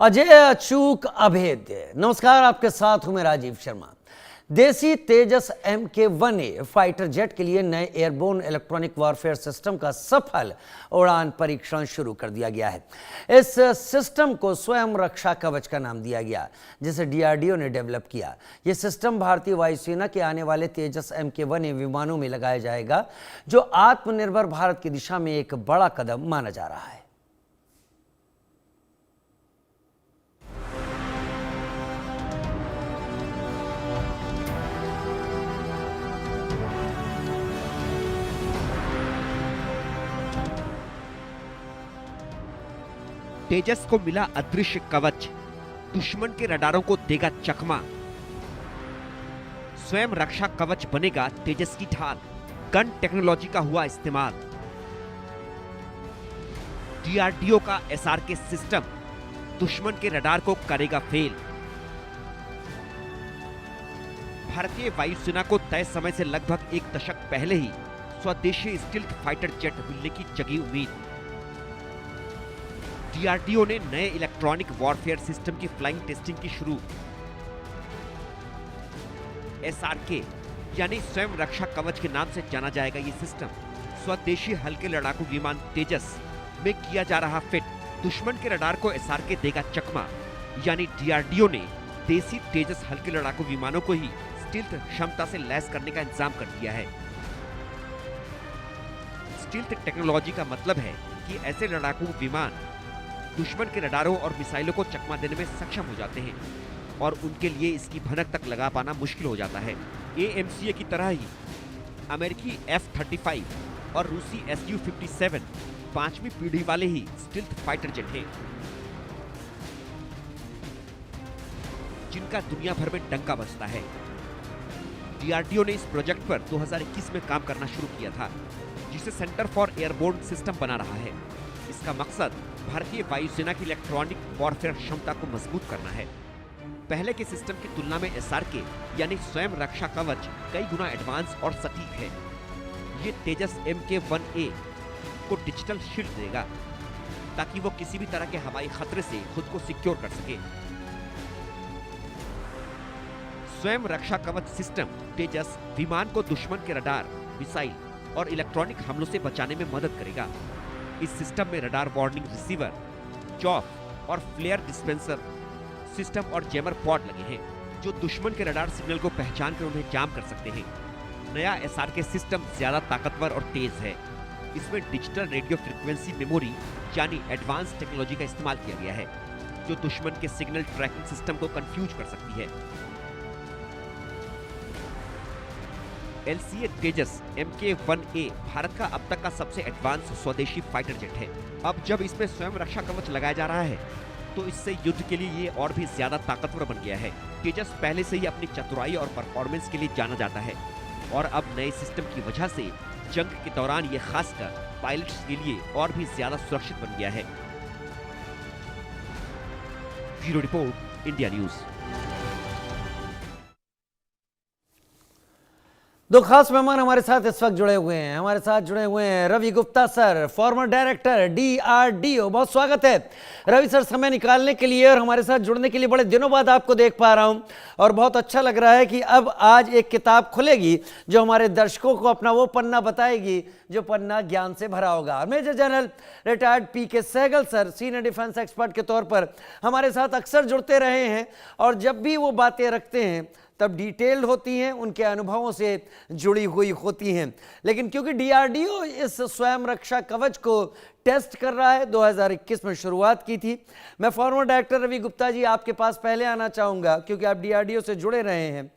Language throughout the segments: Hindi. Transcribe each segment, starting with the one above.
अजय अचूक अभेद्य। नमस्कार, आपके साथ हूं मैं राजीव शर्मा। देसी तेजस MK-1A फाइटर जेट के लिए नए एयरबोर्न इलेक्ट्रॉनिक वॉरफेयर सिस्टम का सफल उड़ान परीक्षण शुरू कर दिया गया है। इस सिस्टम को स्वयं रक्षा कवच का नाम दिया गया, जिसे DRDO ने डेवलप किया। यह सिस्टम भारतीय वायुसेना के आने वाले तेजस MK-1A विमानों में लगाया जाएगा, जो आत्मनिर्भर भारत की दिशा में एक बड़ा कदम माना जा रहा है। तेजस को मिला अदृश्य कवच, दुश्मन के रडारों को देगा चकमा। स्वयं रक्षा कवच बनेगा तेजस की ढाल, गन टेक्नोलॉजी का हुआ इस्तेमाल। DRDO का SRK सिस्टम दुश्मन के रडार को करेगा फेल। भारतीय वायुसेना को तय समय से लगभग एक दशक पहले ही स्वदेशी स्टील्थ फाइटर जेट मिलने की जगी उम्मीद। DRDO ने नए इलेक्ट्रॉनिक वॉरफेयर सिस्टम की फ्लाइंग टेस्टिंग की शुरू। SRK यानी स्वयं रक्षा कवच के नाम से जाना जाएगा ये सिस्टम स्वदेशी हल्के लड़ाकू विमान तेजस में किया जा रहा फिट। दुश्मन के रडार को SRK देगा चकमा, यानी DRDO ने देसी तेजस हल्के लड़ाकू विमानों को ही स्टील्थ क्षमता से लैस करने का इंतजाम कर दिया है। स्टील्थ टेक्नोलॉजी का मतलब है कि ऐसे लड़ाकू विमान दुश्मन के रडारों और मिसाइलों को चकमा देने में सक्षम हो जाते हैं और उनके लिए इसकी भनक तक लगा पाना मुश्किल हो जाता है। AMCA की तरह ही अमेरिकी F-35 और रूसी Su-57 पांचवी पीढ़ी वाले ही स्टील्थ फाइटर जेट हैं, जिनका दुनिया भर में डंका बजता है। DRDO ने इस प्रोजेक्ट पर 2021 में काम करना शुरू किया था, जिसे सेंटर फॉर एयरबोर्न सिस्टम बना रहा है। इसका मकसद भारतीय वायुसेना की इलेक्ट्रॉनिक वॉरफेयर क्षमता को मजबूत करना है। पहले के सिस्टम की तुलना में SRK यानी स्वयं रक्षा कवच कई गुना एडवांस और सटीक है। ये तेजस MK-1A को डिजिटल शील्ड देगा, ताकि वो किसी भी तरह के हवाई खतरे से खुद को सिक्योर कर सके। स्वयं रक्षा कवच सिस्टम तेजस विमान को दुश्मन के रडार, मिसाइल और इलेक्ट्रॉनिक हमलों से बचाने में मदद करेगा। इस सिस्टम में रडार वार्निंग रिसीवर, चॉफ और फ्लेयर डिस्पेंसर सिस्टम और जैमर पॉड लगे हैं, जो दुश्मन के रडार सिग्नल को पहचान कर उन्हें जाम कर सकते हैं। नया SRK सिस्टम ज्यादा ताकतवर और तेज है। इसमें डिजिटल रेडियो फ्रीक्वेंसी मेमोरी यानी एडवांस टेक्नोलॉजी का इस्तेमाल किया गया है, जो दुश्मन के सिग्नल ट्रैकिंग सिस्टम को कंफ्यूज कर सकती है। LCA तेजस MK-1A भारत का अब तक का सबसे एडवांस स्वदेशी फाइटर जेट है। अब जब इसमें स्वयं रक्षा कवच लगाया जा रहा है, तो इससे युद्ध के लिए ये और भी ज्यादा ताकतवर बन गया है। तेजस पहले से ही अपनी चतुराई और परफॉर्मेंस के लिए जाना जाता है, और अब नए सिस्टम की वजह से जंग के दौरान ये खासकर पायलट्स के लिए और भी ज्यादा सुरक्षित बन गया है। Bureau report, India news. दो खास मेहमान हमारे साथ इस वक्त जुड़े हुए हैं। हमारे साथ जुड़े हुए हैं Ravi Gupta sir, former director DRDO। बहुत स्वागत है रवि सर, समय निकालने के लिए और हमारे साथ जुड़ने के लिए। बड़े दिनों बाद आपको देख पा रहा हूं और बहुत अच्छा लग रहा है कि अब आज एक किताब खुलेगी जो हमारे दर्शकों को अपना वो पन्ना बताएगी जो पन्ना ज्ञान से भरा होगा। Major general retired PK Sehgal sir, senior defence expert के तौर पर हमारे साथ अक्सर जुड़ते रहे हैं और जब भी वो बातें रखते हैं तब डिटेल्ड होती हैं, उनके अनुभवों से जुड़ी हुई होती हैं। लेकिन क्योंकि DRDO इस स्वयं रक्षा कवच को टेस्ट कर रहा है, 2021 में शुरुआत की थी। मैं फॉर्मर डायरेक्टर रवि गुप्ता जी आपके पास पहले आना चाहूँगा, क्योंकि आप DRDO से जुड़े रहे हैं।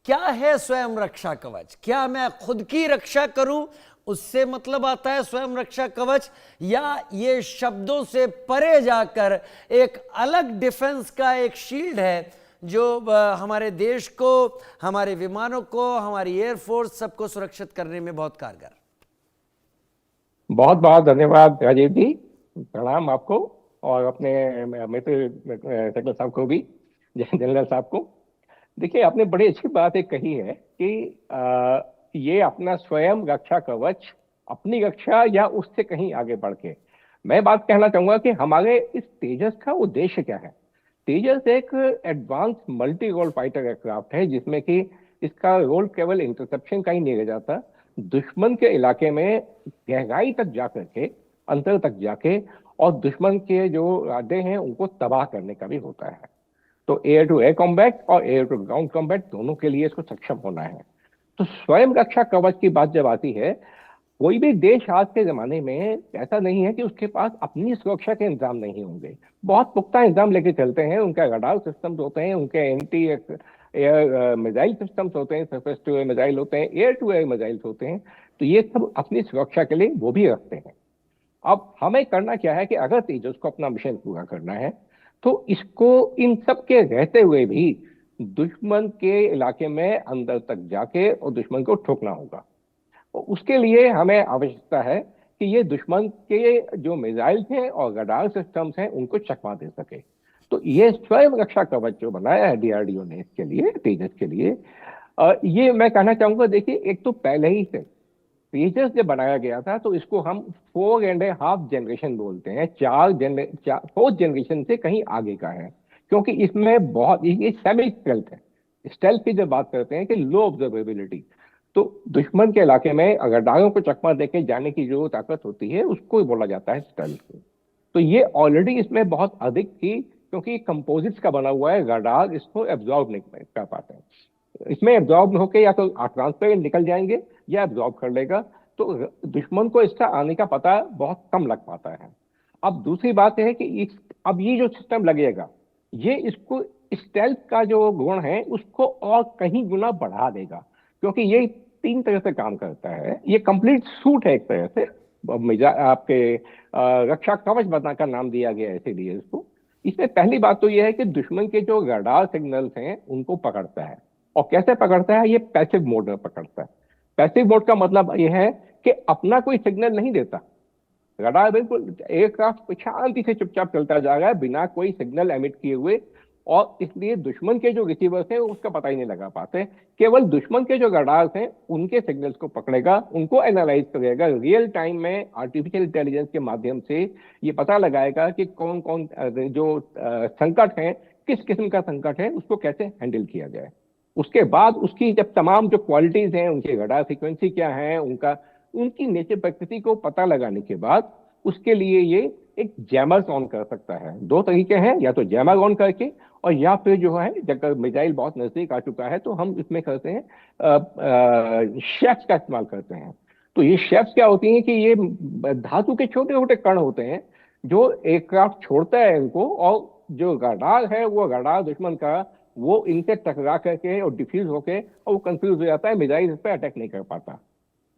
क्या है स्वयं रक्षा कवच? क्या मैं खुद की रक्षा करूं उससे मतलब आता है स्वयं रक्षा कवच, या ये शब्दों से परे जाकर एक अलग डिफेंस का एक शील्ड है जो हमारे देश को, हमारे विमानों को, हमारी एयरफोर्स सबको सुरक्षित करने में बहुत कारगर? बहुत बहुत धन्यवाद राजीव जी, प्रणाम आपको और अपने मित्र सेक्रेटरी साहब को भी, जनरल साहब को। देखिए, आपने बड़ी अच्छी बात एक कही है कि ये अपना स्वयं रक्षा कवच, अपनी रक्षा या उससे कहीं आगे बढ़ के, मैं बात कहना चाहूंगा कि हमारे इस तेजस का उद्देश्य क्या है। तेजस एक advance multi role fighter aircraft है, जिसमें कि इसका रोल केवल इंटरसेप्शन का ही नहीं रह जाता, दुश्मन के इलाके में गहराई तक जाकर के, अंतर तक जाके, और दुश्मन के जो इरादे हैं उनको तबाह करने का भी होता है। तो एयर टू एयर कॉम्बैट और एयर टू ग्राउंड कॉम्बैट दोनों के लिए इसको सक्षम होना है। तो स्वयं रक्षा कवच की बात जब आती है, कोई भी देश आज के जमाने में ऐसा नहीं है कि उसके पास अपनी सुरक्षा के इंतजाम नहीं होंगे। बहुत पुख्ता इंतजाम लेके चलते हैं। उनके रडार सिस्टम्स होते हैं, उनके एंटी एयर मिसाइल सिस्टम्स होते हैं, सरफेस टू एयर मिसाइल होते हैं, एयर टू एयर मिसाइल्स होते हैं। तो ये सब अपनी सुरक्षा के लिए वो भी रखते हैं। अब हमें करना क्या है कि अगर तेजस को अपना मिशन पूरा करना है, तो इसको इन सब के रहते हुए भी दुश्मन के इलाके में अंदर तक जाके और दुश्मन को ठोकना होगा। और उसके लिए हमें आवश्यकता है कि ये दुश्मन के जो मिसाइल्स हैं और रडार सिस्टम्स हैं उनको चकमा दे सके। तो ये स्वयं रक्षा कवच जो बनाया है डीआरडीओ ने इसके लिए, तेजस के लिए, ये मैं कहना चाहूंगा, देखिए एक तो पहले ही से तेजस जब बनाया गया था तो इसको हम 4.5 जनरेशन बोलते हैं, 4th जनरेशन से कहीं आगे का है, क्योंकि इसमें बहुत ये सेमी स्टेल्थ है। स्टेल्थ की जब बात करते हैं कि लो ऑब्जर्वेबिलिटी, तो दुश्मन के इलाके में अगर डालों को चकमा देके जाने की जो ताकत होती है उसको बोला जाता है स्टेल्थ। तो ये ऑलरेडी इसमें बहुत अधिक थी, क्योंकि कंपोजिट्स का बना हुआ है, रडार इसको एब्जॉर्ब नहीं कर पाते हैं। इसमें एब्जॉर्ब होके या तो ट्रांसपेरेंट निकल जाएंगे या एब्जॉर्ब कर लेगा, तो दुश्मन को इसका आने का पता बहुत कम लग पाता है। अब दूसरी बात है कि अब ये जो सिस्टम लगेगा, ये इसको स्टेल्थ का जो गुण है उसको और कहीं गुना बढ़ा देगा, क्योंकि ये 3 तरह से काम करता है। ये कंप्लीट सूट है एक तरह से, आपके रक्षा कवच बनाकर नाम दिया गया है इसीलिए इसको। इसमें पहली बात तो यह है कि दुश्मन के जो रडार सिग्नल्स हैं उनको पकड़ता है। और कैसे पकड़ता है? ये पैसिव मोड में पकड़ता है। पैसिव मोड का मतलब यह है कि अपना कोई सिग्नल नहीं देता। रडार बिल्कुल एयरक्राफ्ट शांति से चुपचाप चलता जा रहा है बिना कोई सिग्नल एमिट किए हुए, और इसलिए दुश्मन के जो रिसीवर्स हैं उसका पता ही नहीं लगा पाते। केवल दुश्मन के जो रडार्स हैं उनके सिग्नल्स को पकड़ेगा, उनको एनालाइज करेगा, रियल टाइम में आर्टिफिशियल इंटेलिजेंस के माध्यम से ये पता लगाएगा कि कौन कौन जो संकट है, किस किस्म का संकट है, उसको कैसे हैंडल किया जाए। उसके बाद उसकी जब तमाम जो क्वालिटीज हैं, उनकी रडार फ्रीक्वेंसी क्या है, उनकी नेचर प्रकृति को पता लगाने के बाद उसके लिए ये एक जैमर्स ऑन कर सकता है। 2 तरीके हैं, या तो जैमर ऑन करके, और या फिर जो है जब मिसाइल बहुत नजदीक आ चुका है तो हम इसमें करते हैं शेफ्स का इस्तेमाल करते हैं। तो ये शेफ्स क्या होती हैं कि ये धातु के छोटे छोटे कण होते हैं जो एयरक्राफ्ट छोड़ता है इनको, और जो रडार है वो रडार दुश्मन का वो इनसे टकरा करके और डिफ्यूज होके और वो कंफ्यूज हो जाता है, मिसाइल इस पर अटैक नहीं कर पाता।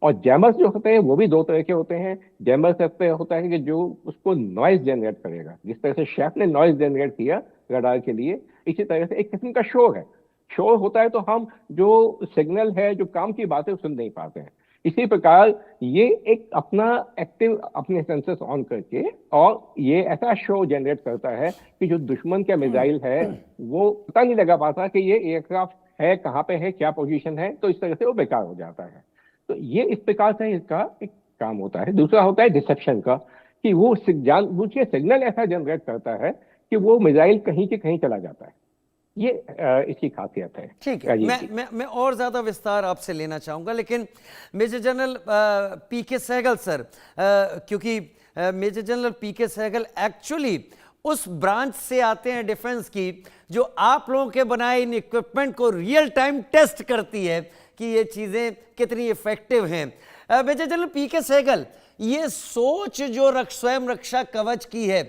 और जैमर्स जो होते हैं वो भी 2 तरह के होते हैं। जैमर्स पे होता है कि जो उसको नॉइज जनरेट करेगा, जिस तरह से शेफ ने नॉइज जनरेट किया रडार के लिए, इसी तरह से एक किस्म का शोर है। शोर होता है तो हम जो सिग्नल है, जो काम की बातें सुन नहीं पाते हैं। इसी प्रकार ये एक अपना एक्टिव अपने सेंसर्स ऑन करके और ये ऐसा शोर जनरेट करता है कि जो दुश्मन का मिसाइल है वो पता नहीं लगा पाता कि ये एयरक्राफ्ट है, कहाँ पे है, क्या पोजीशन है, तो इस तरह से वो बेकार हो जाता है। तो ये इस प्रकार से इसका एक काम होता है। दूसरा होता है डिसेप्शन का, कि वो जानबूझ के सिग्नल ऐसा जनरेट करता है कि वो मिसाइल कहीं के कहीं चला जाता है। ये इसकी खासियत है। ठीक है, मैं और ज्यादा विस्तार आपसे लेना चाहूंगा, लेकिन मेजर जनरल पीके सहगल सर, क्योंकि मेजर जनरल पीके सहगल एक्चुअली उस ब्रांच से आते हैं डिफेंस की जो आप लोगों के बनाए इन इक्विपमेंट को रियल टाइम टेस्ट करती है कि ये चीजें कितनी इफेक्टिव हैं। मेजर जनरल पीके सहगल, ये सोच जो स्वयं रक्षा कवच की है,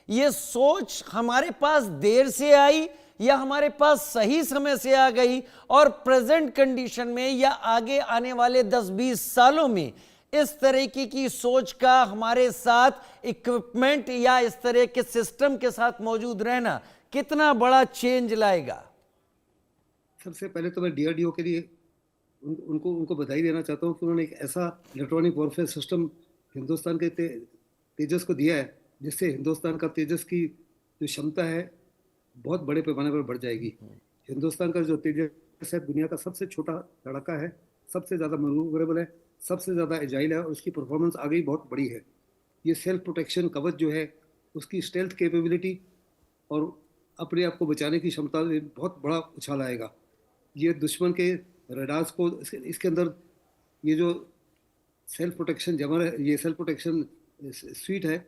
ये सोच हमारे पास देर से आई या हमारे पास सही समय से आ गई, और प्रेजेंट कंडीशन में या आगे आने वाले 10-20 सालों में इस तरीके की सोच का हमारे साथ इक्विपमेंट या इस तरह के सिस्टम के साथ मौजूद रहना कितना बड़ा चेंज लाएगा? सबसे पहले तो मैं डीआरडीओ के लिए उनको बधाई देना चाहता हूँ कि उन्होंने एक ऐसा इलेक्ट्रॉनिक वॉरफेयर सिस्टम हिंदुस्तान के तेजस को दिया है जिससे हिंदुस्तान का तेजस की जो क्षमता है बहुत बड़े पैमाने पर बढ़ जाएगी। हिंदुस्तान का जो तेजस है दुनिया का सबसे छोटा लड़ाका है, सबसे ज़्यादा मैन्यूवरेबल है, सबसे ज़्यादा एजाइल है, और उसकी परफॉर्मेंस आगे बहुत बड़ी है। ये सेल्फ प्रोटेक्शन कवच जो है उसकी स्टेल्थ कैपेबिलिटी और अपने आप को बचाने की क्षमता में बहुत बड़ा उछाल आएगा। ये दुश्मन के रडार्स को इसके अंदर ये जो सेल्फ प्रोटेक्शन जमर है, ये सेल्फ प्रोटेक्शन स्वीट है,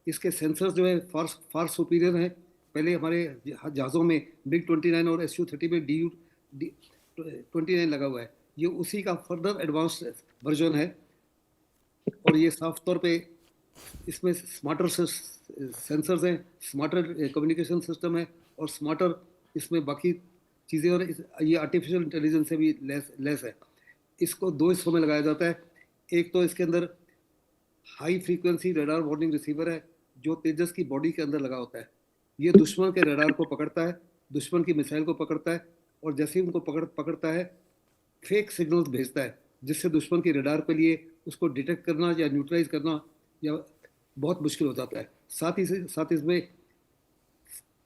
इसके सेंसर्स जो है फार सुपीरियर हैं। पहले हमारे जहाज़ों में MiG-29 और Su-30 में DU-29 लगा हुआ है, ये उसी का फर्दर एडवांस्ड वर्जन है। और ये साफ तौर पे इसमें स्मार्टर सेंसर्स हैं, स्मार्टर कम्युनिकेशन सिस्टम है और स्मार्टर इसमें बाकी चीज़ें, और ये आर्टिफिशियल इंटेलिजेंस से भी लेस है। इसको दो हिस्सों में लगाया जाता है। एक तो इसके अंदर high frequency radar warning receiver है जो तेजस की बॉडी के अंदर लगा होता है। ये दुश्मन के रडार को पकड़ता है, दुश्मन की मिसाइल को पकड़ता है, और जैसे ही उनको पकड़ता है फेक सिग्नल्स भेजता है, जिससे दुश्मन की रडार के लिए उसको डिटेक्ट करना या न्यूट्रलाइज करना या बहुत मुश्किल हो जाता है। साथ इसमें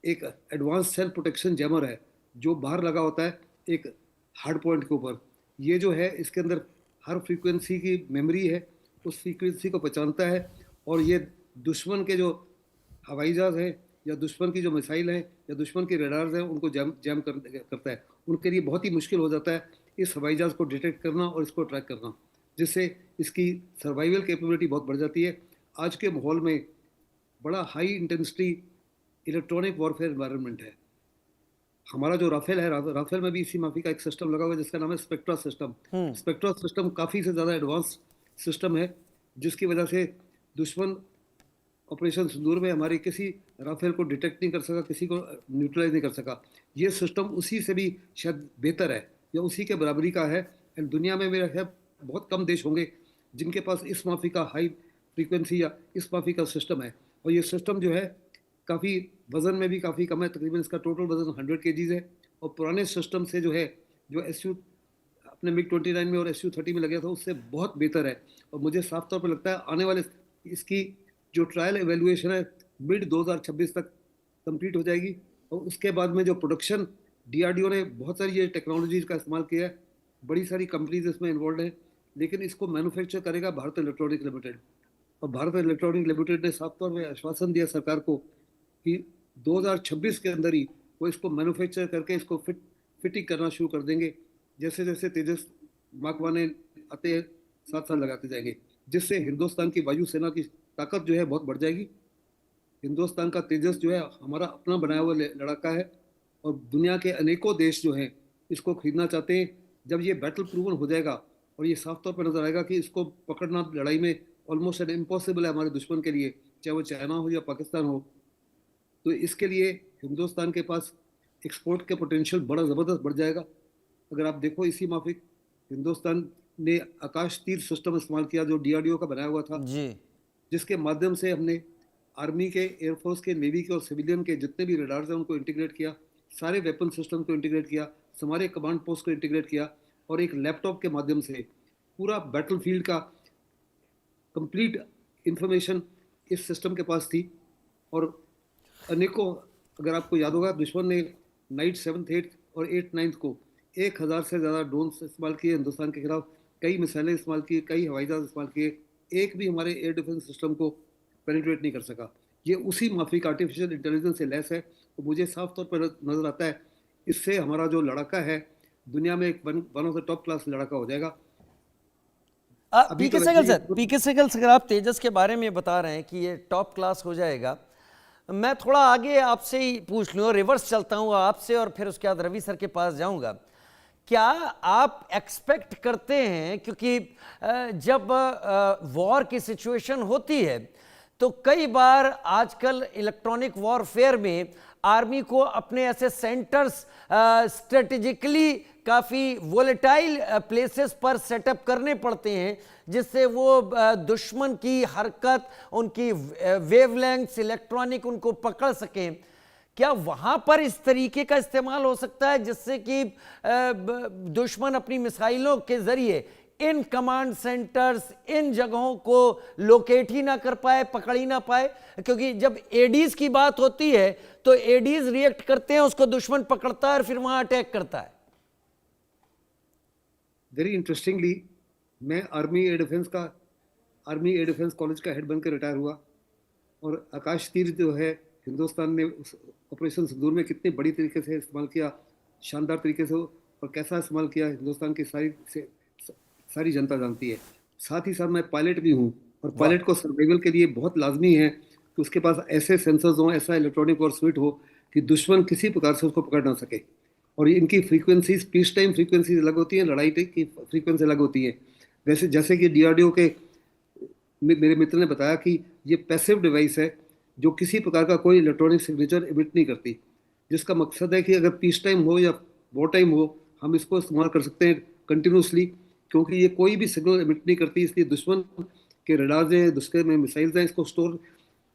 एक एडवांस सेल्फ प्रोटेक्शन जैमर है जो बाहर लगा होता है एक हार्ड पॉइंट के ऊपर। ये जो है इसके अंदर हर फ्रीक्वेंसी की मेमोरी है, उस फ्रीक्वेंसी को पहचानता है, और ये दुश्मन के जो हवाई जहाज हैं या दुश्मन की जो मिसाइल हैं या दुश्मन के रडार्स हैं उनको जैम करता है। उनके लिए बहुत ही मुश्किल हो जाता है इस हवाई जहाज को डिटेक्ट करना और इसको ट्रैक करना, जिससे इसकी सर्वाइवल कैपेबिलिटी बहुत बढ़ जाती है। आज के माहौल में बड़ा high intensity electronic warfare environment है। हमारा जो राफेल है, राफेल में भी इसी माफी का एक सिस्टम लगा हुआ है जिसका नाम है स्पेक्ट्रा सिस्टम। स्पेक्ट्रा सिस्टम काफ़ी से ज़्यादा एडवांस सिस्टम है, जिसकी वजह से दुश्मन ऑपरेशन सिंदूर में हमारे किसी राफेल को डिटेक्ट नहीं कर सका, किसी को न्यूट्रलाइज नहीं कर सका। ये सिस्टम उसी से भी शायद बेहतर है या उसी के बराबरी का है। एंड दुनिया में मेरा ख्याल बहुत कम देश होंगे जिनके पास इस माफी का हाई फ्रीक्वेंसी या इस माफी का सिस्टम है। और ये सिस्टम जो है काफ़ी वज़न में भी काफ़ी कम है, तकरीबन इसका टोटल वज़न 100 kg है। और पुराने सिस्टम से जो है जो अपने MiG-29 में और Su-30 में लगा था उससे बहुत बेहतर है। और मुझे साफ तौर पर लगता है आने वाले इसकी जो ट्रायल एवेल्युएशन है मिड 2026 तक कंप्लीट हो जाएगी, और उसके बाद में जो प्रोडक्शन DRDO ने बहुत सारी ये टेक्नोलॉजीज का इस्तेमाल किया है, बड़ी सारी कंपनीज इसमें इन्वॉल्व हैं, लेकिन इसको मैन्युफैक्चर करेगा भारत इलेक्ट्रॉनिक लिमिटेड। और भारत इलेक्ट्रॉनिक लिमिटेड ने साफ तौर पर आश्वासन दिया सरकार को कि 2026 के अंदर ही वो इसको मैन्युफैक्चर करके इसको फिटिंग करना शुरू कर देंगे। जैसे जैसे तेजस मार्क 1 आते हैं 7 साल लगाते जाएंगे, जिससे हिंदुस्तान की वायुसेना की ताकत जो है बहुत बढ़ जाएगी। हिंदुस्तान का तेजस जो है हमारा अपना बनाया हुआ लड़ाका है, और दुनिया के अनेकों देश जो हैं इसको खरीदना चाहते हैं। जब ये बैटल प्रूवन हो जाएगा और ये साफ तौर पर नजर आएगा कि इसको पकड़ना लड़ाई में ऑलमोस्ट इम्पॉसिबल है हमारे दुश्मन के लिए, चाहे वो चाइना हो या पाकिस्तान हो, तो इसके लिए हिंदुस्तान के पास एक्सपोर्ट के पोटेंशियल बड़ा ज़बरदस्त बढ़ जाएगा। अगर आप देखो इसी माफिक हिंदुस्तान ने आकाश तीर सिस्टम इस्तेमाल किया जो DRDO का बनाया हुआ था जी, जिसके माध्यम से हमने आर्मी के, एयरफोर्स के, नेवी के और सिविलियन के जितने भी रडार्स हैं उनको इंटीग्रेट किया, सारे वेपन सिस्टम को इंटीग्रेट किया, हमारे कमांड पोस्ट को इंटीग्रेट किया, और एक लैपटॉप के माध्यम से पूरा बैटलफील्ड का कंप्लीट इंफॉर्मेशन इस सिस्टम के पास थी। और अनेकों, अगर आपको याद होगा, दुश्मन ने नाइट 7th 8th और 8th 9th को 1000 से ज़्यादा ड्रोन इस्तेमाल किए हिंदुस्तान के खिलाफ, कई मिसाइलें इस्तेमाल की, कई हवाई जहाज इस्तेमाल किए, एक भी हमारे एयर डिफेंस सिस्टम को पेनिट्रेट नहीं कर सका। ये उसी माफी का आर्टिफिशियल इंटेलिजेंस से लेस है। तो मुझे साफ तौर पर नजर आता है इससे हमारा जो लड़ाका है दुनिया में एक one of the top class लड़ाका हो जाएगा। अभी पीके तो सहगल लगता है सर, पीके सहगल सर, आप तेजस के बारे में बता रहे हैं कि ये टॉप क्लास हो जाएगा। मैं थोड़ा आगे आपसे ही पूछ लूँ, रिवर्स चलता हूँ आपसे और फिर उसके बाद रवि सर के पास जाऊँगा। क्या आप एक्सपेक्ट करते हैं, क्योंकि जब वॉर की सिचुएशन होती है तो कई बार आजकल इलेक्ट्रॉनिक वॉरफेयर में आर्मी को अपने ऐसे सेंटर्स स्ट्रेटेजिकली काफ़ी वोलेटाइल प्लेसेस पर सेटअप करने पड़ते हैं, जिससे वो दुश्मन की हरकत, उनकी वेवलेंथ्स इलेक्ट्रॉनिक उनको पकड़ सकें। क्या वहां पर इस तरीके का इस्तेमाल हो सकता है जिससे कि दुश्मन अपनी मिसाइलों के जरिए इन कमांड सेंटर्स, इन जगहों को लोकेट ही ना कर पाए, पकड़ ही ना पाए? क्योंकि जब एडीज की बात होती है तो एडीज रिएक्ट करते हैं, उसको दुश्मन पकड़ता है और फिर वहां अटैक करता है। वेरी इंटरेस्टिंगली, मैं आर्मी एयर डिफेंस का आर्मी एयर डिफेंस कॉलेज का हेड बनकर रिटायर हुआ। और आकाश तीर जो है हिंदुस्तान ने उस ऑपरेशन सिंदूर में कितनी बड़ी तरीके से इस्तेमाल किया, शानदार तरीके से, और कैसा इस्तेमाल किया हिंदुस्तान की सारी जनता जानती है। साथ ही साथ मैं पायलट भी हूँ, और पायलट को सर्वाइवल के लिए बहुत लाजमी है कि उसके पास ऐसे सेंसर्स हो, ऐसा इलेक्ट्रॉनिक और स्विट हो कि दुश्मन किसी प्रकार से उसको पकड़ ना सके। और इनकी फ्रीक्वेंसीज, पीस टाइम फ्रीक्वेंसीज अलग होती हैं, लड़ाई की फ्रीक्वेंसी अलग होती है। वैसे जैसे कि DRDO के मेरे मित्र ने बताया कि ये पैसिव डिवाइस है जो किसी प्रकार का कोई इलेक्ट्रॉनिक सिग्नेचर इमिट नहीं करती, जिसका मकसद है कि अगर पीस टाइम हो या वॉर टाइम हो, हम इसको इस्तेमाल कर सकते हैं कंटिन्यूसली, क्योंकि ये कोई भी सिग्नल इमिट नहीं करती। इसलिए दुश्मन के रडार्स हैं, दुश्मन में मिसाइल्स हैं, इसको स्टोर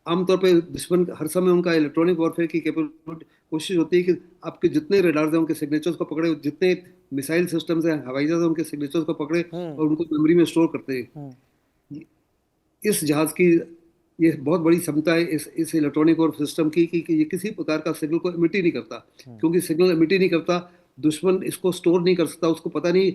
आमतौर पे दुश्मन हर समय उनका इलेक्ट्रॉनिक वॉरफेयर की कैपेबिलिटी कोशिश होती है कि आपके जितने रडार्स हैं उनके सिग्नेचर्स को पकड़े, जितने मिसाइल सिस्टम्स हैं, हवाई जहाज हैं, उनके सिग्नेचर्स को पकड़े और उनको मेमोरी में स्टोर करते हैं। इस जहाज की ये बहुत बड़ी क्षमता है इस इलेक्ट्रॉनिक और सिस्टम की कि ये किसी प्रकार का सिग्नल को इमिट ही नहीं करता, क्योंकि सिग्नल इमिट ही नहीं करता, दुश्मन इसको स्टोर नहीं कर सकता, उसको पता नहीं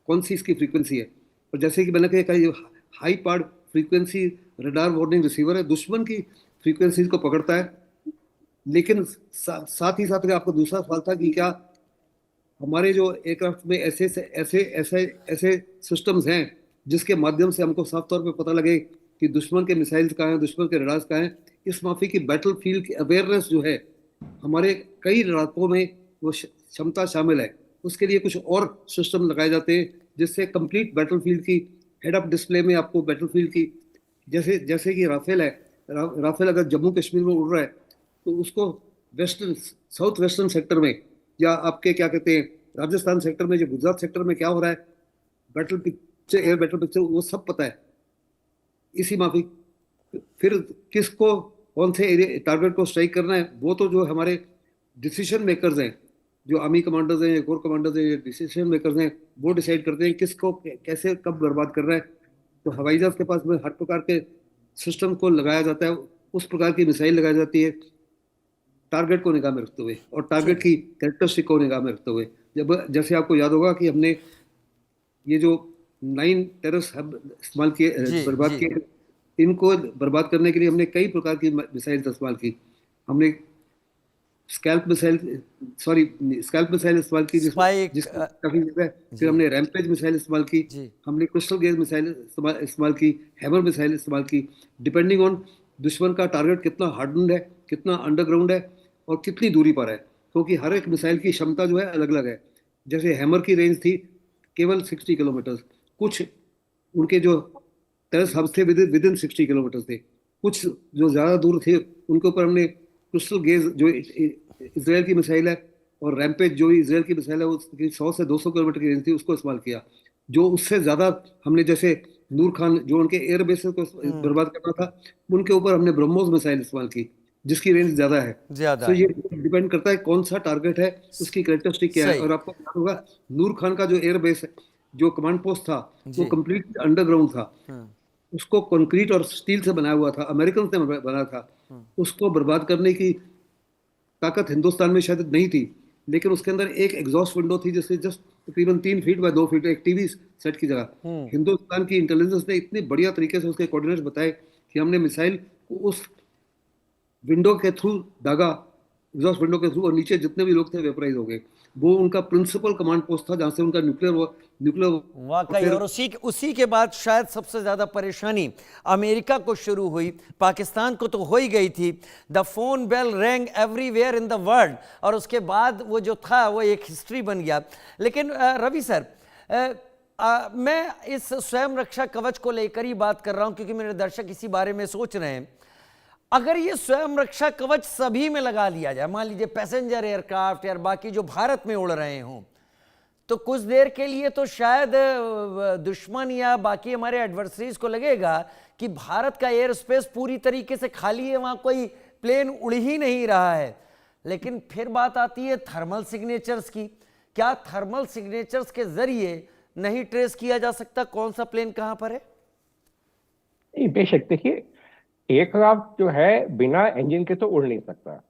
कौन सी इसकी फ्रीक्वेंसी है। और जैसे कि मैंने कहा, ये high part frequency radar warning receiver है, दुश्मन की फ्रीक्वेंसीज को पकड़ता है। लेकिन साथ ही साथ आपका दूसरा सवाल था कि क्या हमारे जो एयरक्राफ्ट में ऐसे ऐसे सिस्टम्स हैं जिसके माध्यम से हमको साफ तौर पे पता लगे कि दुश्मन के मिसाइल्स कहाँ हैं, दुश्मन के रडार्स कहाँ हैं। इस माफी की बैटल फील्ड की अवेयरनेस जो है हमारे कई लड़ाकों में वो क्षमता शामिल है। उसके लिए कुछ और सिस्टम लगाए जाते हैं जिससे कंप्लीट बैटल फील्ड की हेड अप डिस्प्ले में आपको बैटल फील्ड की, जैसे कि राफेल है, राफेल अगर जम्मू कश्मीर में उड़ रहा है तो उसको वेस्टर्न साउथ वेस्टर्न सेक्टर में, या आपके क्या कहते हैं राजस्थान सेक्टर में, जो गुजरात सेक्टर में क्या हो रहा है, battle picture, air battle picture, वो सब पता है इसी माफी। फिर किसको कौन से एरिया टारगेट को स्ट्राइक करना है, वो तो जो हमारे डिसीजन मेकर्स हैं, जो आर्मी कमांडर्स हैं, कोर कमांडर्स हैं, डिसीजन मेकर्स हैं, वो डिसाइड करते हैं किसको कैसे कब बर्बाद करना है। तो हवाई जहाज के पास में हर प्रकार के सिस्टम को लगाया जाता है, उस प्रकार की मिसाइल लगाई जाती है टारगेट को निगाह में रखते हुए और टारगेट की कैरेक्टरिस्टिक को निगाह में रखते हुए। जब जैसे आपको याद होगा कि हमने ये जो 9 टेररिस्ट हब इस्तेमाल किए, बर्बाद किए, इनको बर्बाद करने के लिए हमने कई प्रकार की मिसाइल इस्तेमाल की। हमने स्कैल्प मिसाइल इस्तेमाल की, जिसमें काफी जगह, फिर हमने रैम्पेज मिसाइल इस्तेमाल की, हमने क्रिस्टल गेज मिसाइल इस्तेमाल की, हैमर मिसाइल इस्तेमाल की, डिपेंडिंग ऑन दुश्मन का टारगेट कितना हार्डन्ड है, कितना अंडरग्राउंड है और कितनी दूरी पर है, क्योंकि हर एक मिसाइल की क्षमता जो है अलग अलग है। जैसे हैमर की रेंज थी केवल 60 किलोमीटर, कुछ उनके जो टेररिस्ट हब्स थे विद इन 60 किलोमीटर थे, कुछ जो ज़्यादा दूर थे उनके ऊपर हमने क्रिस्टल गेज जो इजराइल की मिसाइल है और रैम्पेज जो इजराइल की मिसाइल है वो 100 से 200 किलोमीटर की रेंज थी, उसको इस्तेमाल किया। जो उससे ज़्यादा हमने जैसे नूर खान जो उनके एयर बेस को बर्बाद करना था, उनके ऊपर हमने ब्रह्मोस मिसाइल इस्तेमाल की जिसकी रेंज ज़्यादा है। तो ये डिपेंड करता है कौन सा टारगेट है, उसकी कैरेक्टरिस्टिक क्या है। और आपको याद होगा नूर खान का जो एयर बेस है, जो कमांड पोस्ट था, वो कंप्लीट अंडरग्राउंड था, उसको कंक्रीट और स्टील से बनाया हुआ था, अमेरिकन ने बनाया था। उसको बर्बाद करने की ताकत हिंदुस्तान में शायद नहीं थी, लेकिन उसके अंदर एक एग्जॉस्ट विंडो थी जिससे जस्ट तकरीबन 3 फीट बाय 2 फीट एक टीवी सेट की जगह हिंदुस्तान की इंटेलिजेंस ने इतनी बढ़िया तरीके से उसके कोऑर्डिनेट्स बताए कि हमने मिसाइल को उस विंडो के थ्रू दागा, एग्जॉस्ट विंडो के थ्रू, और नीचे जितने भी लोग थे वेपराइज हो गए। वो उनका प्रिंसिपल कमांड पोस्ट था जहां से उनका न्यूक्लियर वाकई। और उसी के बाद शायद सबसे ज्यादा परेशानी अमेरिका को शुरू हुई, पाकिस्तान को तो हो ही गई थी। The phone bell rang everywhere in the world, और उसके बाद वो जो था वो एक हिस्ट्री बन गया। लेकिन रवि सर, मैं इस स्वयं रक्षा कवच को लेकर ही बात कर रहा हूं क्योंकि मेरे दर्शक इसी बारे में सोच रहे हैं। अगर ये स्वयं रक्षा कवच सभी में लगा लिया जाए, मान लीजिए पैसेंजर एयरक्राफ्ट या बाकी जो भारत में उड़ रहे हों, तो कुछ देर के लिए तो शायद दुश्मन या बाकी हमारे एडवर्सरीज को लगेगा कि भारत का एयर स्पेस पूरी तरीके से खाली है, वहां कोई प्लेन उड़ ही नहीं रहा है। लेकिन फिर बात आती है थर्मल सिग्नेचर्स की। क्या थर्मल सिग्नेचर्स के जरिए नहीं ट्रेस किया जा सकता कौन सा प्लेन कहां पर है? बेशक, देखिए एयरक्राफ्ट जो है बिना इंजन के तो उड़ नहीं सकता,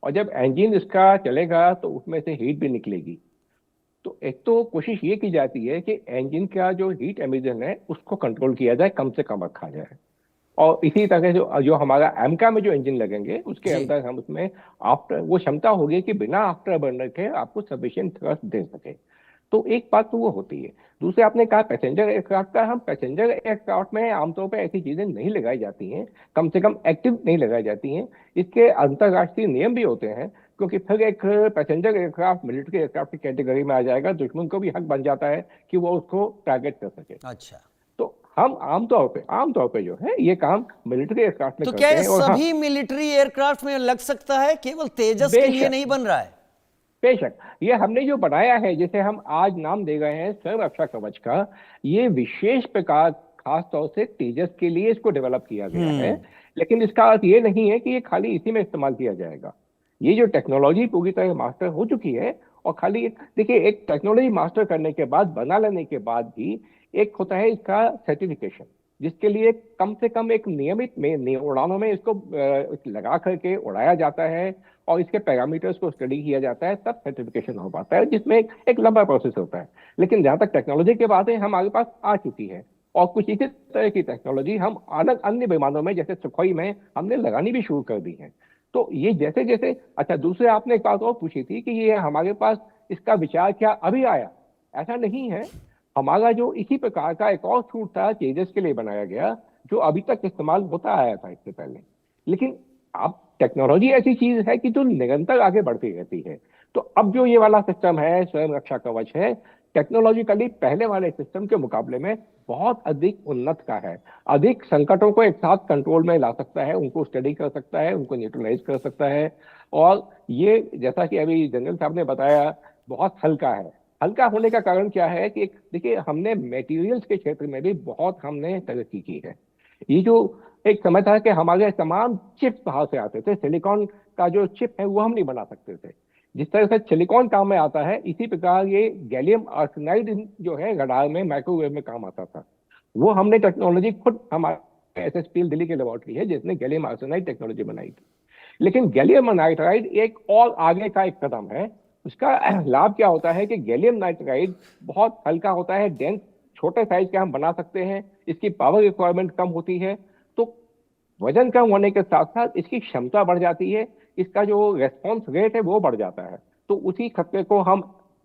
और जब इंजन इसका चलेगा तो उसमें से हीट भी निकलेगी। तो एक तो कोशिश ये की जाती है कि इंजन का जो हीट एमिशन है उसको कंट्रोल किया जाए, कम से कम रखा जाए। और इसी तरह जो जो हमारा एमका में जो इंजन लगेंगे उसके जी। अंदर हम उसमें आफ्टर वो क्षमता होगी कि बिना आफ्टर बर्नर के आपको सफिशिएंट थ्रस्ट दे सके। तो एक बात तो वो होती है। दूसरे आपने कहा पैसेंजर एयरक्राफ्ट का, हम पैसेंजर एयरक्राफ्ट में आमतौर पर ऐसी चीजें नहीं लगाई जाती हैं, कम से कम एक्टिव नहीं लगाई जाती हैं। इसके अंतर्राष्ट्रीय नियम भी होते हैं, क्योंकि फिर एक पैसेंजर एयरक्राफ्ट मिलिट्री एयरक्राफ्ट की कैटेगरी में आ जाएगा, दुश्मन को भी हक बन जाता है कि वो उसको टारगेट कर सके। अच्छा, तो हम आमतौर पे जो है ये काम मिलिट्री एयरक्राफ्ट में तो करते क्या ये हैं। और हाँ, सभी मिलिट्री एयरक्राफ्ट में लग सकता है, केवल तेजस के लिए बेशक नहीं बन रहा है? बेशक ये हमने जो बनाया है, जिसे हम आज नाम दे गए हैं स्वयं रक्षा कवच का, ये विशेष प्रकार खास तौर से तेजस के लिए इसको डेवलप किया गया है। लेकिन इसका अर्थ ये नहीं है कि ये खाली इसी में इस्तेमाल किया जाएगा। ये जो टेक्नोलॉजी पूरी तरह मास्टर हो चुकी है, और खाली देखिए, एक टेक्नोलॉजी मास्टर करने के बाद, बना लेने के बाद भी एक होता है इसका सर्टिफिकेशन, जिसके लिए कम से कम एक नियमित में उड़ानों में इसको लगा करके उड़ाया जाता है और इसके पैरामीटर्स को स्टडी किया जाता है, तब सर्टिफिकेशन हो पाता है, जिसमें एक लंबा प्रोसेस होता है। लेकिन जहां तक टेक्नोलॉजी की बात है, हमारे पास आ चुकी है, और कुछ इसी तरह की टेक्नोलॉजी हम अलग अन्य विमानों में जैसे सुखोई में हमने लगानी भी शुरू कर दी है। तो ये जैसे जैसे, अच्छा दूसरे आपने एक बात और पूछी थी कि ये हमारे पास इसका विचार क्या अभी आया, ऐसा नहीं है। हमारा जो इसी प्रकार का एक और सूट था तेजस के लिए बनाया गया, जो अभी तक इस्तेमाल होता आया था इससे पहले। लेकिन अब टेक्नोलॉजी ऐसी चीज है कि जो निरंतर आगे बढ़ती रहती है। तो अब जो ये वाला सिस्टम है, स्वयं रक्षा कवच है, टेक्नोलॉजिकली पहले वाले सिस्टम के मुकाबले में बहुत अधिक उन्नत का है। अधिक संकटों को एक साथ कंट्रोल में ला सकता है, उनको स्टडी कर सकता है, उनको न्यूट्रलाइज कर सकता है। और ये जैसा कि अभी जनरल साहब ने बताया, बहुत हल्का है। हल्का होने का कारण क्या है कि देखिए, हमने मटेरियल्स के क्षेत्र में भी बहुत हमने तरक्की की है। ये जो एक समय था कि हमारे तमाम चिप्स बाहर से आते थे, सिलिकॉन का जो चिप है वो हम नहीं बना सकते थे। जिस तरह से सिलिकॉन काम में आता है, इसी प्रकार ये गैलियम आर्सेनाइड जो है रडार में, माइक्रोवेव में काम आता था। वो हमने टेक्नोलॉजी खुद, हमारे SSPL दिल्ली की लेबोरेटरी है जिसने गैलियम आर्सेनाइड टेक्नोलॉजी बनाई थी। लेकिन गैलियम नाइट्राइड एक और आगे का एक कदम है। उसका लाभ क्या होता है कि गैलियम नाइट्राइड बहुत हल्का होता है, डेंस, छोटे साइज के हम बना सकते हैं, इसकी पावर रिक्वायरमेंट कम होती है। तो वजन कम होने के साथ साथ इसकी क्षमता बढ़ जाती है, इसका जो रेस्पॉन्स रेट है वो बढ़ जाता है। तो उसी खतरे को हम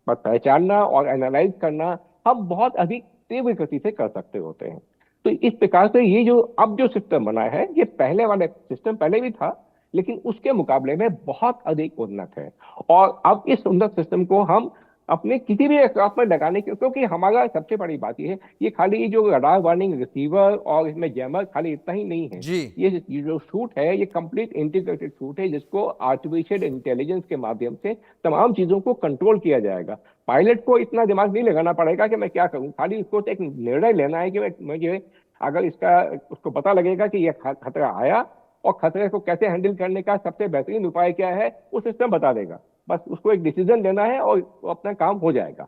पहचानना और एनालाइज करना हम बहुत अधिक तीव्र गति से कर सकते होते हैं। तो इस प्रकार से ये जो अब जो सिस्टम बना है, ये पहले वाले सिस्टम पहले भी था, लेकिन उसके मुकाबले में बहुत अधिक उन्नत है। और अब इस उन्नत सिस्टम को हम अपने किसी भी एयरक्राफ्ट में लगाने के, क्योंकि हमारा सबसे बड़ी बात ये है, ये खाली जो रडार वार्निंग रिसीवर और इसमें जैमर खाली इतना ही नहीं है। जी। ये जो सूट है, ये कंप्लीट इंटीग्रेटेड सूट है, जिसको आर्टिफिशियल इंटेलिजेंस के माध्यम से तमाम चीजों को कंट्रोल किया जाएगा। पायलट को इतना दिमाग नहीं लगाना पड़ेगा कि मैं क्या करूं, खाली उसको एक निर्णय लेना है कि मुझे अगर इसका, उसको पता लगेगा कि यह खतरा आया और खतरे को कैसे हैंडल करने का सबसे बेहतरीन उपाय क्या है, वो सिस्टम बता देगा। बस उसको एक डिसीजन लेना है और अपना काम हो जाएगा।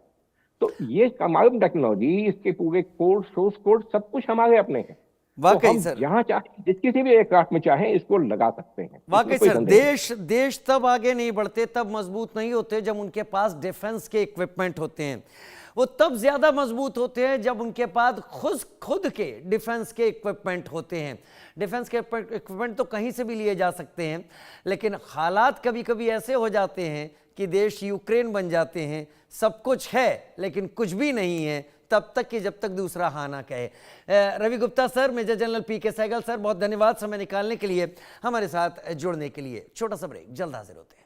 तो ये हमारी टेक्नोलॉजी, इसके पूरे कोड, सोर्स कोड, सब कुछ हमारे अपने हैं। वाकई तो हम सर, जहां चाहे, जिस किसी भी एयरक्राफ्ट में चाहे इसको लगा सकते हैं। वाकई इसमें कोई सर, संदेह नहीं। देश तब आगे नहीं बढ़ते, तब मजबूत नहीं होते जब उनके पास डिफेंस के इक्विपमेंट होते हैं। वो तब ज्यादा मजबूत होते हैं जब उनके पास खुद के डिफेंस के इक्विपमेंट होते हैं। डिफेंस के इक्विपमेंट तो कहीं से भी लिए जा सकते हैं, लेकिन हालात कभी कभी ऐसे हो जाते हैं कि देश यूक्रेन बन जाते हैं, सब कुछ है लेकिन कुछ भी नहीं है, तब तक कि जब तक दूसरा हाँ ना कहे। Ravi Gupta sir, major general PK Sehgal sir, बहुत धन्यवाद समय निकालने के लिए, हमारे साथ जुड़ने के लिए। छोटा सा ब्रेक, जल्द हाजिर होते हैं।